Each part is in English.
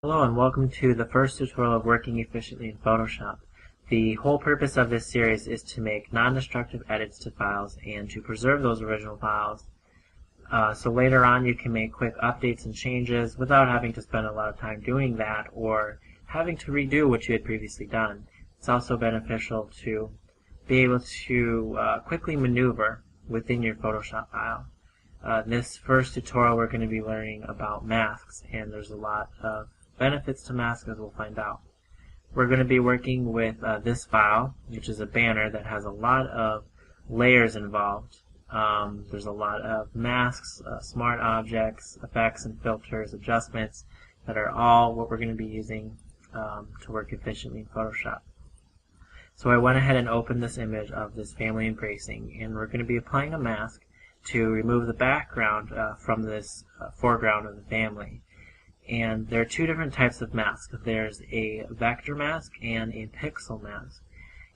Hello and welcome to the first tutorial of working efficiently in Photoshop. The whole purpose of this series is to make non-destructive edits to files and to preserve those original files so later on you can make quick updates and changes without having to spend a lot of time doing that or having to redo what you had previously done. It's also beneficial to be able to quickly maneuver within your Photoshop file. In this first tutorial we're going to be learning about masks, and there's a lot of benefits to masks, as we'll find out. We're going to be working with this file, which is a banner that has a lot of layers involved. There's a lot of masks, smart objects, effects and filters, adjustments that are all what we're going to be using to work efficiently in Photoshop. So I went ahead and opened this image of this family embracing, and we're going to be applying a mask to remove the background from this foreground of the family. And there are two different types of masks. There's a vector mask and a pixel mask.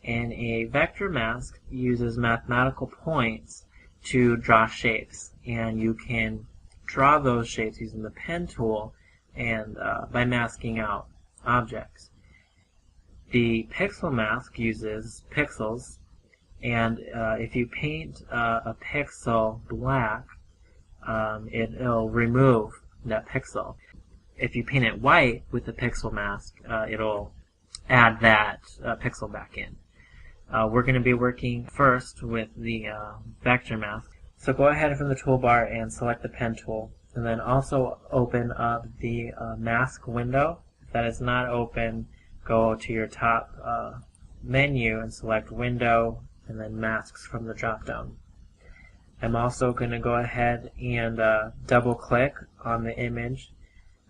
And a vector mask uses mathematical points to draw shapes, and you can draw those shapes using the pen tool and by masking out objects. The pixel mask uses pixels, and if you paint a pixel black, it'll remove that pixel. If you paint it white with the pixel mask, it'll add that pixel back in. We're going to be working first with the vector mask. So go ahead from the toolbar and select the pen tool, and then also open up the mask window. If that is not open, go to your top menu and select window and then masks from the drop down. I'm also going to go ahead and double click on the image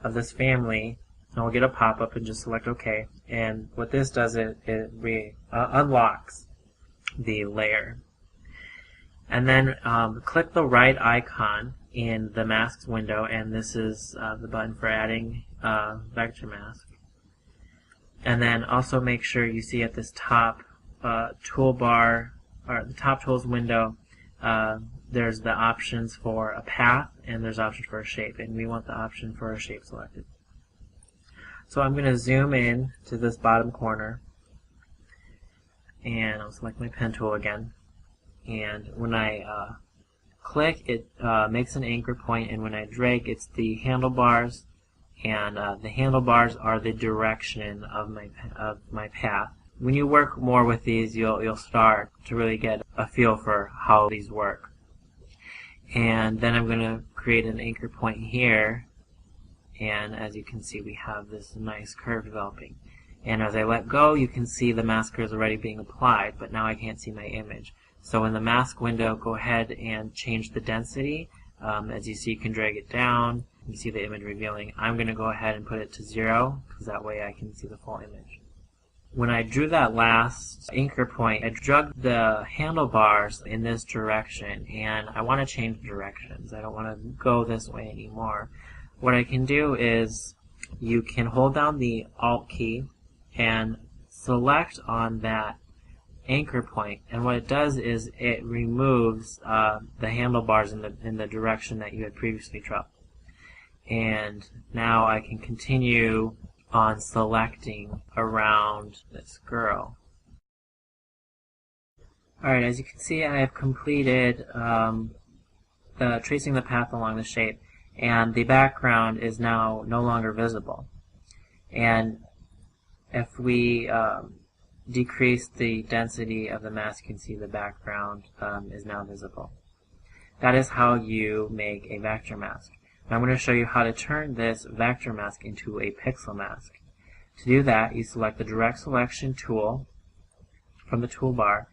of this family, and we'll get a pop-up and just select OK. And what this does is it unlocks the layer. And then click the right icon in the masks window, and this is the button for adding vector mask. And then also make sure you see at this top toolbar, or the top tools window, there's the options for a path and there's options for a shape, and we want the option for a shape selected. So I'm going to zoom in to this bottom corner, and I'll select my pen tool again, and when I click, it makes an anchor point, and when I drag, it's the handlebars, and the handlebars are the direction of my path. When you work more with these, you'll start to really get a feel for how these work. And then I'm going to create an anchor point here, and as you can see, we have this nice curve developing. And as I let go, you can see the masker is already being applied, but now I can't see my image. So in the mask window, go ahead and change the density. As you see, you can drag it down. You see the image revealing. I'm going to go ahead and put it to 0, because that way I can see the full image. When I drew that last anchor point, I drug the handlebars in this direction, and I want to change directions. I don't want to go this way anymore. What I can do is you can hold down the Alt key and select on that anchor point, and what it does is it removes the handlebars in the direction that you had previously drawn. And now I can continue on selecting around this girl. Alright, as you can see, I have completed tracing the path along the shape, and the background is now no longer visible. And if we decrease the density of the mask, you can see the background is now visible. That is how you make a vector mask. Now I'm going to show you how to turn this vector mask into a pixel mask. To do that, you select the direct selection tool from the toolbar,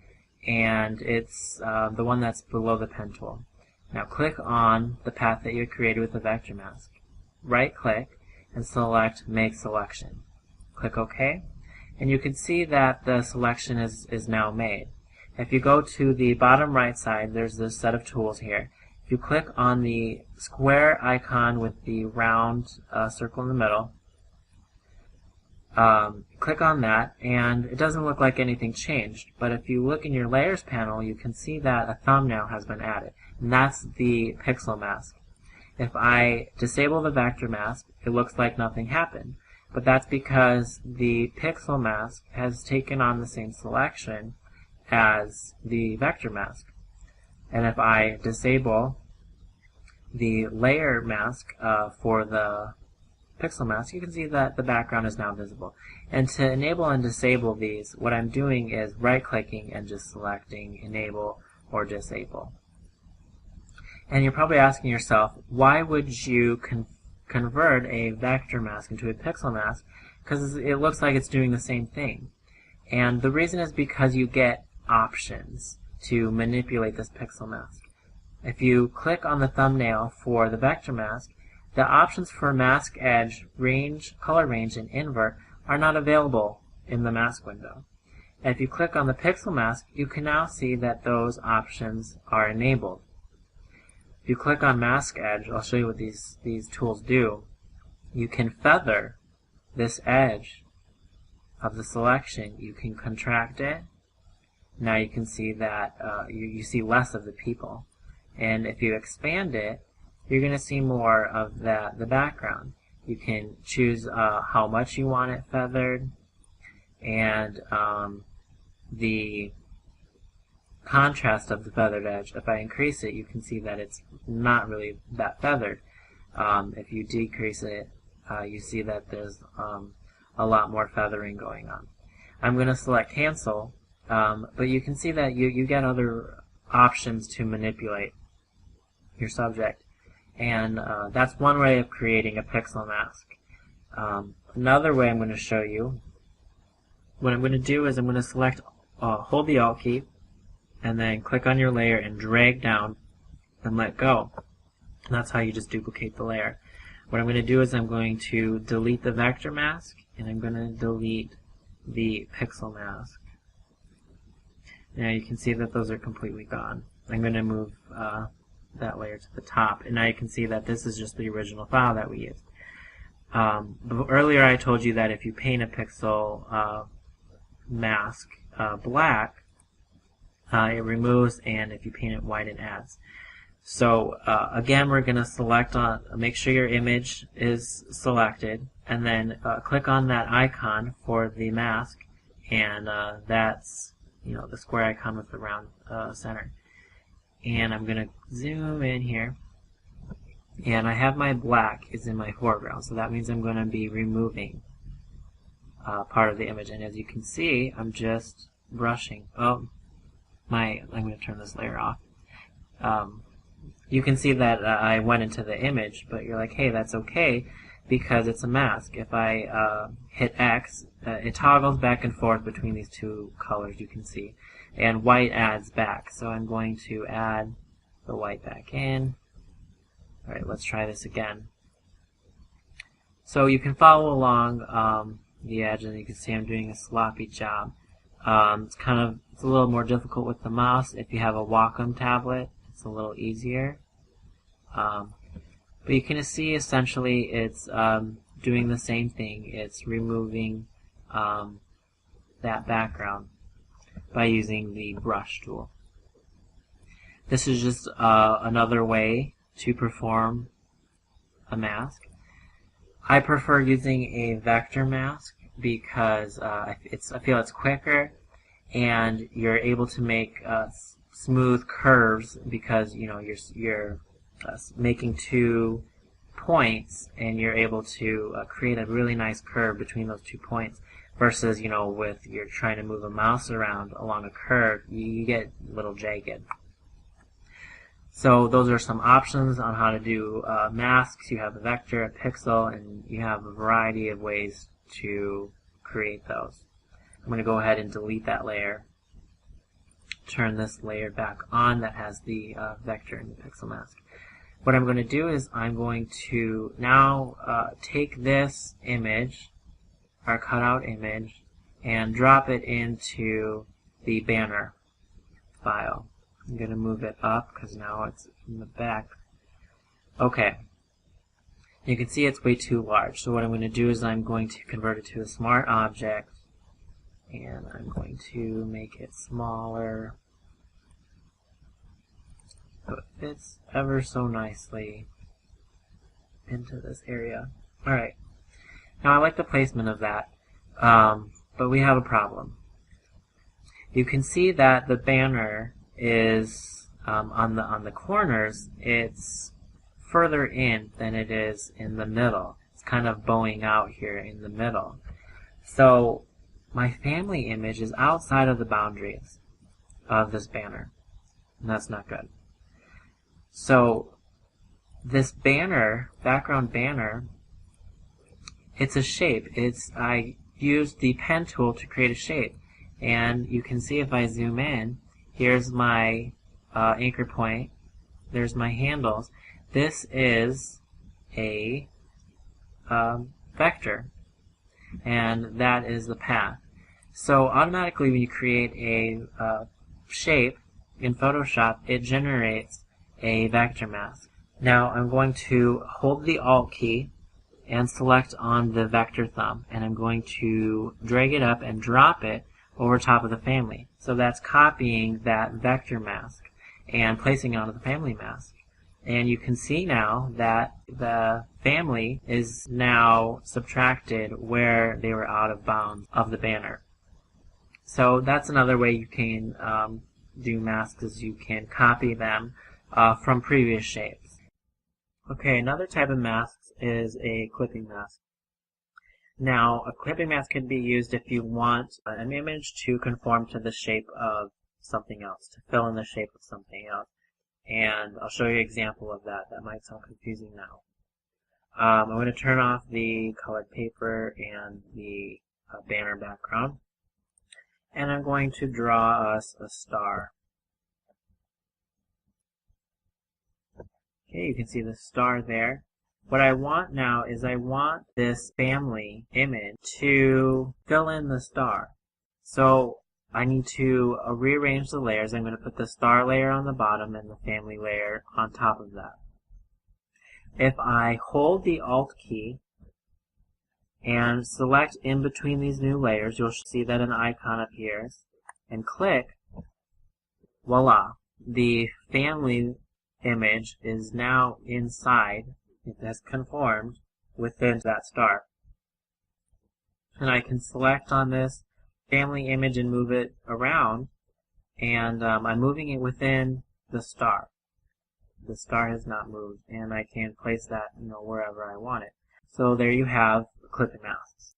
and it's the one that's below the pen tool. Now click on the path that you created with the vector mask. Right click and select Make Selection. Click OK, and you can see that the selection is now made. If you go to the bottom right side, there's this set of tools here. If you click on the square icon with the round circle in the middle, click on that, and it doesn't look like anything changed. But if you look in your layers panel, you can see that a thumbnail has been added, and that's the pixel mask. If I disable the vector mask, it looks like nothing happened. but that's because the pixel mask has taken on the same selection as the vector mask. And if I disable the layer mask for the pixel mask, you can see that the background is now visible. And to enable and disable these, what I'm doing is right-clicking and just selecting enable or disable. And you're probably asking yourself, why would you convert a vector mask into a pixel mask? Because it looks like it's doing the same thing. And the reason is because you get options to manipulate this pixel mask. If you click on the thumbnail for the vector mask, the options for mask edge, range, color range, and invert are not available in the mask window. And if you click on the pixel mask, you can now see that those options are enabled. If you click on mask edge, I'll show you what these tools do. You can feather this edge of the selection. You can contract it. Now you can see that you see less of the people. And if you expand it, you're going to see more of the background. You can choose how much you want it feathered, and the contrast of the feathered edge. If I increase it, you can see that it's not really that feathered. If you decrease it, you see that there's a lot more feathering going on. I'm going to select cancel, but you can see that you get other options to manipulate your subject. And that's one way of creating a pixel mask. Another way I'm going to show you, what I'm going to do is I'm going to select, hold the Alt key, and then click on your layer and drag down and let go. And that's how you just duplicate the layer. What I'm going to do is I'm going to delete the vector mask, and I'm going to delete the pixel mask. Now you can see that those are completely gone. I'm going to move that layer to the top, and now you can see that this is just the original file that we used. Earlier I told you that if you paint a pixel mask black, it removes, and if you paint it white, it adds. So again, we're going to select on, make sure your image is selected, and then click on that icon for the mask, and that's the square icon with the round center. And I'm going to zoom in here, and I have my black is in my foreground, so that means I'm going to be removing part of the image. And as you can see, I'm just brushing. I'm going to turn this layer off. You can see that I went into the image, but you're like, hey, that's okay because it's a mask. If I hit X, it toggles back and forth between these two colors, you can see. And white adds back. So I'm going to add the white back in. Alright, let's try this again. So you can follow along the edge, and you can see I'm doing a sloppy job. It's a little more difficult with the mouse. If you have a Wacom tablet, it's a little easier. But you can see essentially it's doing the same thing. It's removing that background by using the brush tool. This is just another way to perform a mask. I prefer using a vector mask because I feel it's quicker, and you're able to make smooth curves because you're making 2 points, and you're able to create a really nice curve between those 2 points. Versus, with you're trying to move a mouse around along a curve, you get a little jagged. So those are some options on how to do masks. You have a vector, a pixel, and you have a variety of ways to create those. I'm going to go ahead and delete that layer. Turn this layer back on that has the vector and the pixel mask. What I'm going to do is I'm going to now take this image, our cutout image, and drop it into the banner file. I'm going to move it up because now it's in the back. Okay. You can see it's way too large. So what I'm going to do is I'm going to convert it to a smart object, and I'm going to make it smaller so it fits ever so nicely into this area. Alright. Now I like the placement of that, but we have a problem. You can see that the banner is on the corners. It's further in than it is in the middle. It's kind of bowing out here in the middle. So my family image is outside of the boundaries of this banner, and that's not good. So this banner, background banner, it's a shape. I used the pen tool to create a shape, and you can see if I zoom in, here's my anchor point, there's my handles. This is a vector, and that is the path. So automatically when you create a shape in Photoshop, it generates a vector mask. Now I'm going to hold the Alt key and select on the vector thumb, and I'm going to drag it up and drop it over top of the family. So that's copying that vector mask and placing it onto the family mask. And you can see now that the family is now subtracted where they were out of bounds of the banner. So that's another way you can do masks, is you can copy them from previous shapes. Okay, another type of mask is a clipping mask. Now, a clipping mask can be used if you want an image to conform to the shape of something else, to fill in the shape of something else. And I'll show you an example of that. That might sound confusing now. I'm going to turn off the colored paper and the banner background. And I'm going to draw us a star. Okay, you can see the star there. What I want now is I want this family image to fill in the star. So I need to rearrange the layers. I'm going to put the star layer on the bottom and the family layer on top of that. If I hold the Alt key and select in between these new layers, you'll see that an icon appears, and click, voila, the family image is now inside. It has conformed within that star. And I can select on this family image and move it around, and I'm moving it within the star. The star has not moved, and I can place that wherever I want it. So there you have clipping masks.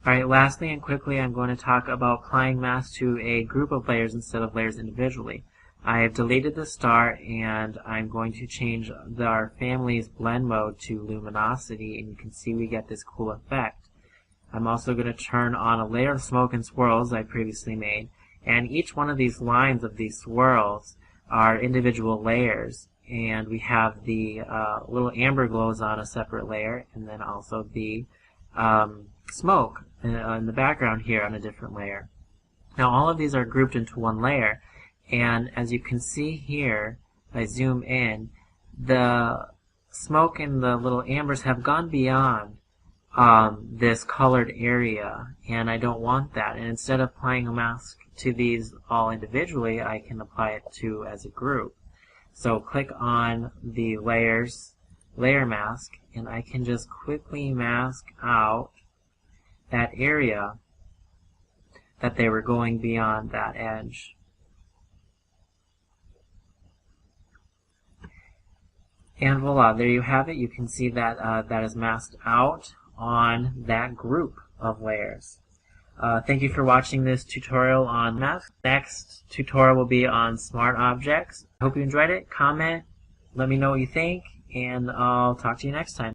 Alright, lastly and quickly, I'm going to talk about applying masks to a group of layers instead of layers individually. I have deleted the star, and I'm going to change our family's blend mode to luminosity, and you can see we get this cool effect. I'm also going to turn on a layer of smoke and swirls I previously made, and each one of these lines of these swirls are individual layers, and we have the little amber glows on a separate layer, and then also the smoke in the background here on a different layer. Now all of these are grouped into one layer, and as you can see here, if I zoom in, the smoke and the little ambers have gone beyond this colored area, and I don't want that. And instead of applying a mask to these all individually, I can apply it to as a group. So click on the layers, layer mask, and I can just quickly mask out that area that they were going beyond that edge. And voila, there you have it. You can see that that is masked out on that group of layers. Thank you for watching this tutorial on masks. Next tutorial will be on smart objects. I hope you enjoyed it. Comment, let me know what you think, and I'll talk to you next time.